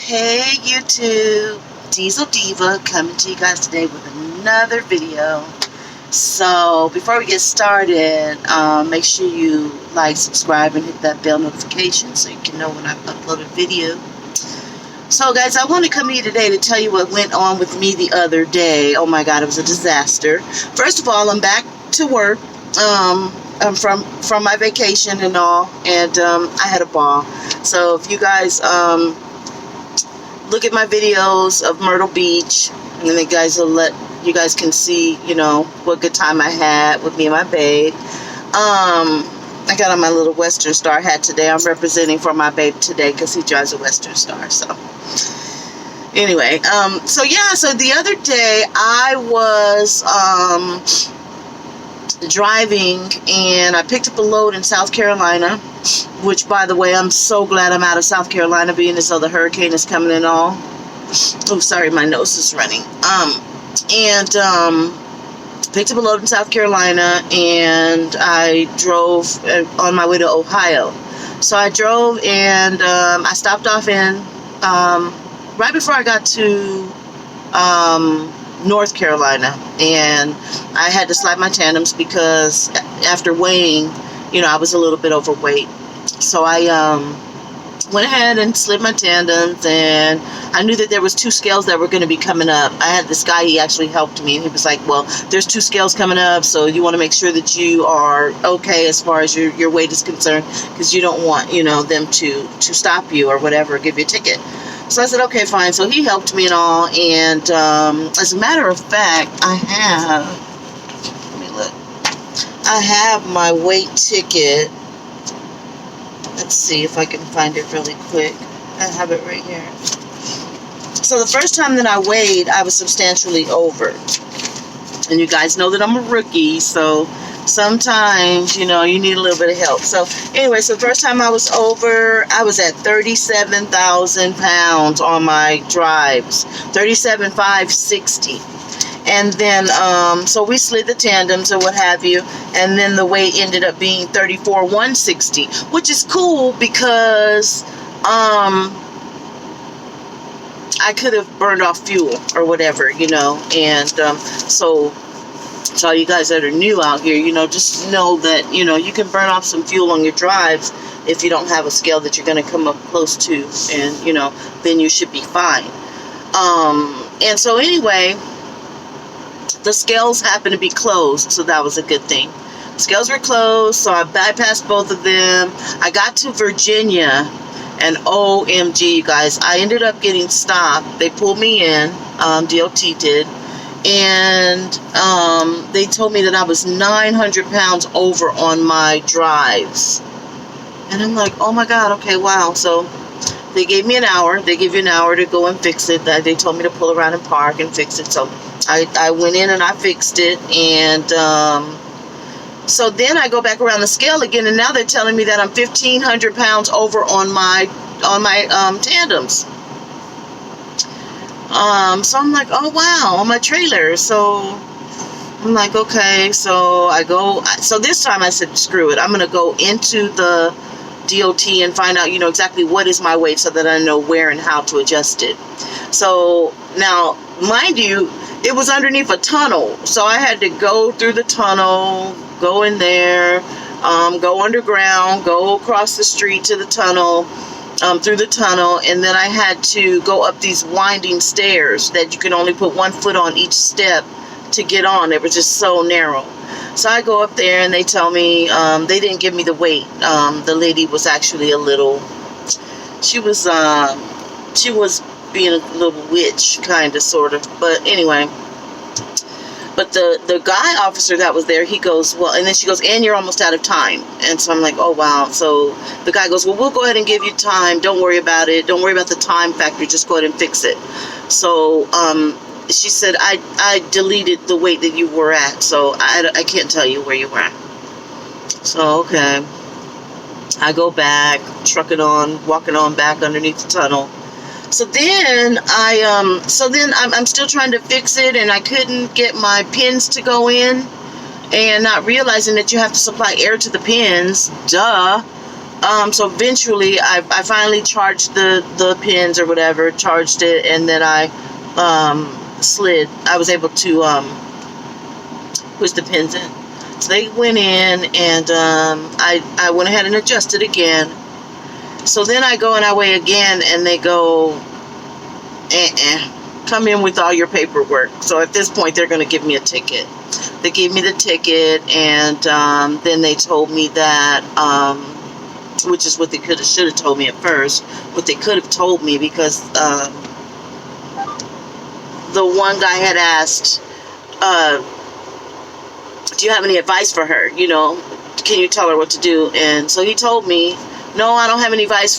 Hey YouTube, Diesel Diva coming to you guys today with another video. So before we get started, make sure you like, subscribe, and hit that bell notification so you can know when I upload a video. So guys, I want to come here today to tell you what went on with me the other day. Oh my God, it was a disaster. First of all, I'm back to work. I'm from my vacation and all, and I had a ball. So if you guys look at my videos of Myrtle Beach, and then you guys can see, you know, what good time I had with me and my babe. I got on my little Western Star hat today. I'm representing for my babe today because he drives a Western Star. So anyway, so the other day I was driving, and I picked up a load in South Carolina, which, by the way, I'm so glad I'm out of South Carolina, being as though the hurricane is coming and all. Oh, sorry, my nose is running. Picked up a load in South Carolina, and I drove on my way to Ohio. So I drove, and I stopped off in right before I got to North Carolina, and I had to slide my tandems because after weighing, you know, I was a little bit overweight. So I went ahead and slid my tandems, and I knew that there was 2 scales that were going to be coming up. I had this guy, he actually helped me, and he was like, well, there's 2 scales coming up, so you want to make sure that you are okay as far as your weight is concerned, because you don't want, you know, them to stop you or whatever, give you a ticket. So I said, okay, fine. So he helped me and all, and as a matter of fact, I have my weight ticket. Let's see if I can find it really quick. I have it right here. So the first time that I weighed, I was substantially over. And you guys know that I'm a rookie, so sometimes, you know, you need a little bit of help. So anyway, so the first time I was over, I was at 37,000 pounds on my drives. 37,560. And then, so we slid the tandems or what have you, and then the weight ended up being 34,160, which is cool because I could have burned off fuel or whatever, you know. And so all you guys that are new out here, you know, just know that, you know, you can burn off some fuel on your drives if you don't have a scale that you're going to come up close to, and, you know, then you should be fine. And so anyway, the scales happened to be closed, so that was a good thing. Scales were closed, so I bypassed both of them. I got to Virginia, and OMG, you guys, I ended up getting stopped. They pulled me in, DOT did, and they told me that I was 900 pounds over on my drives. And I'm like, oh my God, okay, wow. So they gave me an hour. They give you an hour to go and fix it. They told me to pull around and park and fix it. So I went in and I fixed it, and so then I go back around the scale again, and now they're telling me that I'm 1,500 pounds over on my tandems. So I'm like, oh wow, on my trailer. So I'm like, okay. So I go. So this time I said, screw it. I'm gonna go into the DOT and find out, you know, exactly what is my weight so that I know where and how to adjust it. So now, mind you, it was underneath a tunnel, so I had to go through the tunnel, go in there, go underground, go across the street to the tunnel, through the tunnel, and then I had to go up these winding stairs that you can only put 1 foot on each step to get on. It was just so narrow. So I go up there, and they tell me, they didn't give me the weight. The lady was actually a little, she was being a little witch, kind of, sort of. But anyway, but the guy officer that was there, he goes, well, and then she goes, and you're almost out of time. And so I'm like, oh wow. So the guy goes, well, we'll go ahead and give you time. Don't worry about it. Don't worry about the time factor. Just go ahead and fix it. So she said, I deleted the weight that you were at, so I can't tell you where you were at. So okay, I go back, trucking on, walking on back underneath the tunnel. So then I'm still trying to fix it, and I couldn't get my pins to go in, and not realizing that you have to supply air to the pins. Duh. So eventually I finally charged the pins or whatever, charged it, and then I slid. I was able to push the pins in. So they went in, and I went ahead and adjusted again. So then I go and I weigh again, and they go, come in with all your paperwork. So at this point, they're going to give me a ticket. They gave me the ticket, and then they told me that, which is what they should have told me at first, what they could have told me, because the one guy had asked, do you have any advice for her? You know, can you tell her what to do? And so he told me, no, I don't have any advice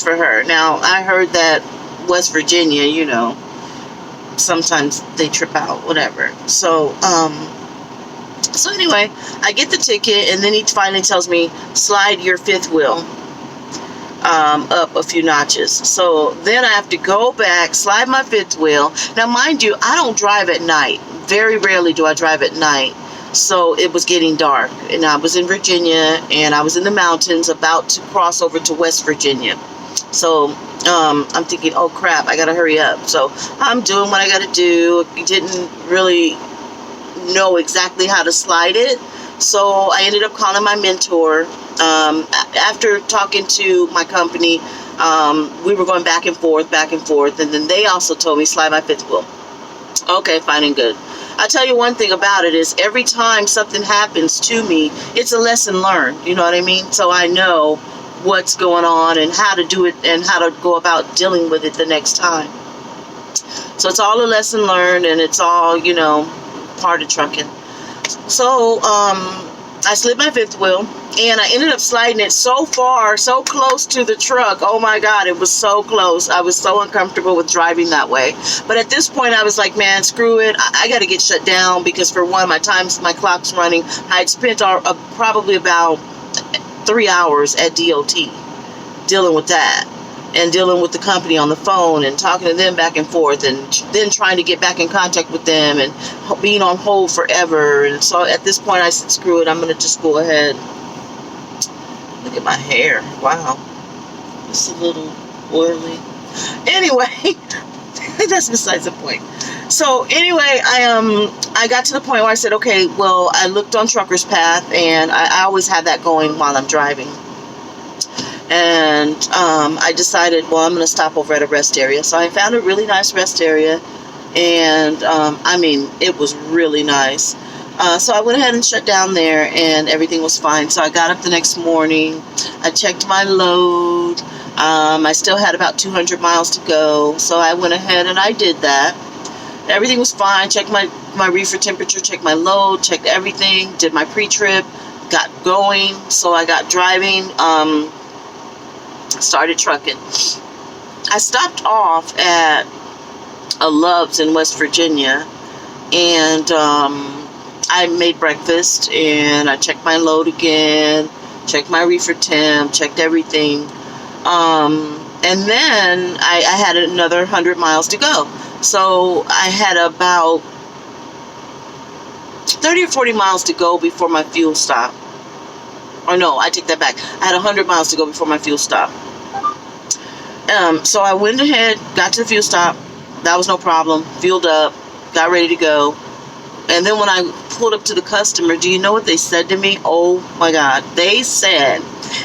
for her. Now, I heard that West Virginia, you know, sometimes they trip out, whatever. So anyway, I get the ticket, and then he finally tells me, slide your fifth wheel up a few notches. So then I have to go back, slide my fifth wheel. Now, mind you, I don't drive at night. Very rarely do I drive at night. So it was getting dark, and I was in Virginia, and I was in the mountains about to cross over to West Virginia. So I'm thinking, oh crap, I gotta hurry up. So I'm doing what I gotta do. Didn't really know exactly how to slide it. So I ended up calling my mentor. After talking to my company, we were going back and forth, and then they also told me, slide my fifth wheel. Okay, fine and good. I'll tell you one thing about it is, every time something happens to me, it's a lesson learned. You know what I mean? So I know what's going on and how to do it and how to go about dealing with it the next time. So it's all a lesson learned, and it's all, you know, part of trucking. So I slid my fifth wheel, and I ended up sliding it so far, so close to the truck. Oh my God, it was so close. I was so uncomfortable with driving that way. But at this point, I was like, man, screw it. I got to get shut down, because for one, my clock's running. I had spent probably about 3 hours at DOT dealing with that, and dealing with the company on the phone, and talking to them back and forth, and then trying to get back in contact with them, and being on hold forever. And so at this point, I said, screw it, I'm going to just go ahead. Look at my hair. Wow. It's a little oily. Anyway, that's besides the point. So anyway, I got to the point where I said, okay, well, I looked on Trucker's Path, and I always have that going while I'm driving. And I decided, well, I'm going to stop over at a rest area. So I found a really nice rest area, and I mean, it was really nice. So I went ahead and shut down there, and everything was fine. So I got up the next morning. I checked my load. I still had about 200 miles to go. So I went ahead and I did that. Everything was fine. Checked my reefer temperature, checked my load, checked everything, did my pre-trip, got going. So I got driving, started trucking. I stopped off at a Love's in West Virginia, and I made breakfast, and I checked my load again, checked my reefer temp, checked everything, and then I had another 100 miles to go. So I had about 30 or 40 miles to go before my fuel stop. Or no, I take that back. I had 100 miles to go before my fuel stop. So I went ahead, got to the fuel stop. That was no problem. Fueled up, got ready to go. And then when I pulled up to the customer, do you know what they said to me? Oh my God. They said,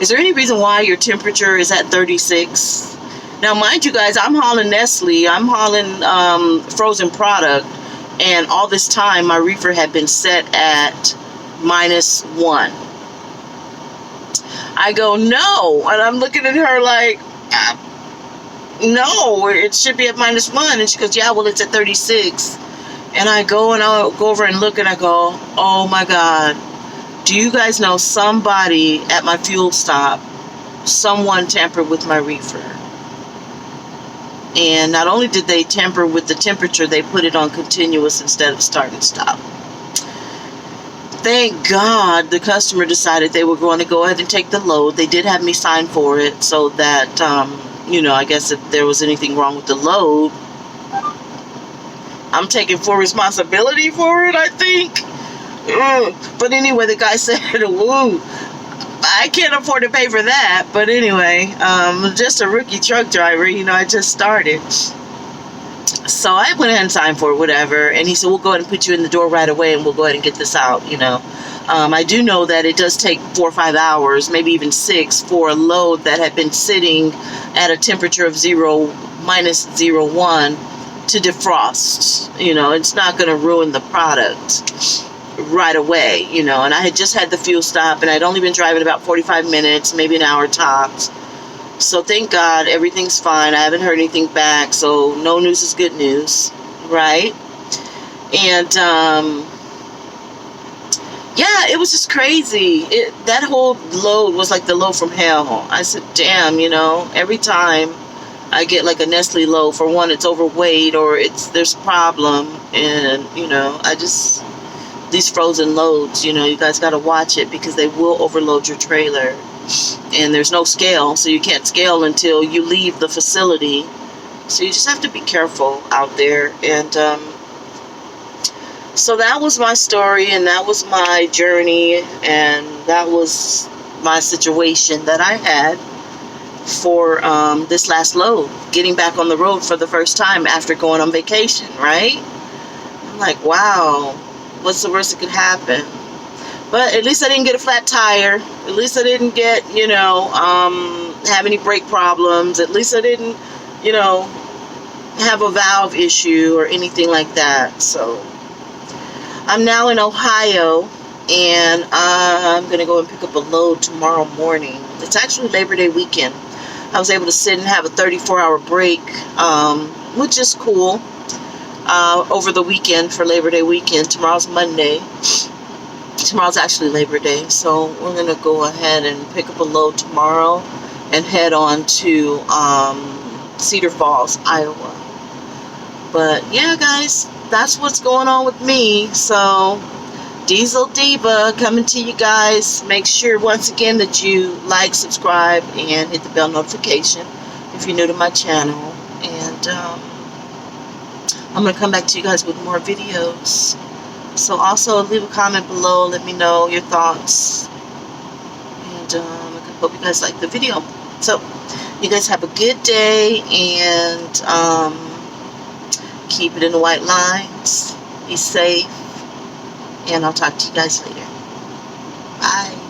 is there any reason why your temperature is at 36? Now, mind you guys, I'm hauling Nestle. I'm hauling frozen product. And all this time, my reefer had been set at -1. I go, no. And I'm looking at her like, no, it should be at -1. And she goes, yeah, well, it's at 36. And I go and I'll go over and look, and I go, oh my God, do you guys know somebody at my fuel stop, someone tampered with my reefer? And not only did they tamper with the temperature, they put it on continuous instead of start and stop. Thank God the customer decided they were going to go ahead and take the load. They did have me sign for it, so that, you know, I guess if there was anything wrong with the load, I'm taking full responsibility for it, I think. But anyway, the guy said, whoa, I can't afford to pay for that. But anyway, just a rookie truck driver. I just started. So I went ahead and signed for it, whatever. And he said, we'll go ahead and put you in the door right away, and we'll go ahead and get this out. I do know that it does take 4 or 5 hours, maybe even 6, for a load that had been sitting at a temperature of -0.01 to defrost. It's not going to ruin the product right away, and I had just had the fuel stop, and I'd only been driving about 45 minutes, maybe an hour tops. So thank God everything's fine. I haven't heard anything back, so no news is good news, right? And yeah, it was just crazy. That whole load was like the load from hell. I said, damn, every time I get like a Nestle load, for one, it's overweight or there's a problem, and these frozen loads, you guys got to watch it, because they will overload your trailer. And there's no scale, so you can't scale until you leave the facility. So you just have to be careful out there. And so that was my story, and that was my journey, and that was my situation that I had for this last load, getting back on the road for the first time after going on vacation, right? I'm like, wow, what's the worst that could happen? But at least I didn't get a flat tire. At least I didn't get, have any brake problems. At least I didn't, have a valve issue or anything like that. So I'm now in Ohio, and I'm going to go and pick up a load tomorrow morning. It's actually Labor Day weekend. I was able to sit and have a 34-hour break, which is cool, over the weekend for Labor Day weekend. Tomorrow's Monday. Tomorrow's actually Labor Day, so we're going to go ahead and pick up a load tomorrow and head on to Cedar Falls, Iowa. But yeah, guys, that's what's going on with me. So Diesel Diva coming to you guys. Make sure once again that you like, subscribe, and hit the bell notification if you're new to my channel. And I'm going to come back to you guys with more videos. So also leave a comment below, let me know your thoughts, and I hope you guys like the video. So you guys have a good day, and keep it in the white lines, be safe, and I'll talk to you guys later. Bye.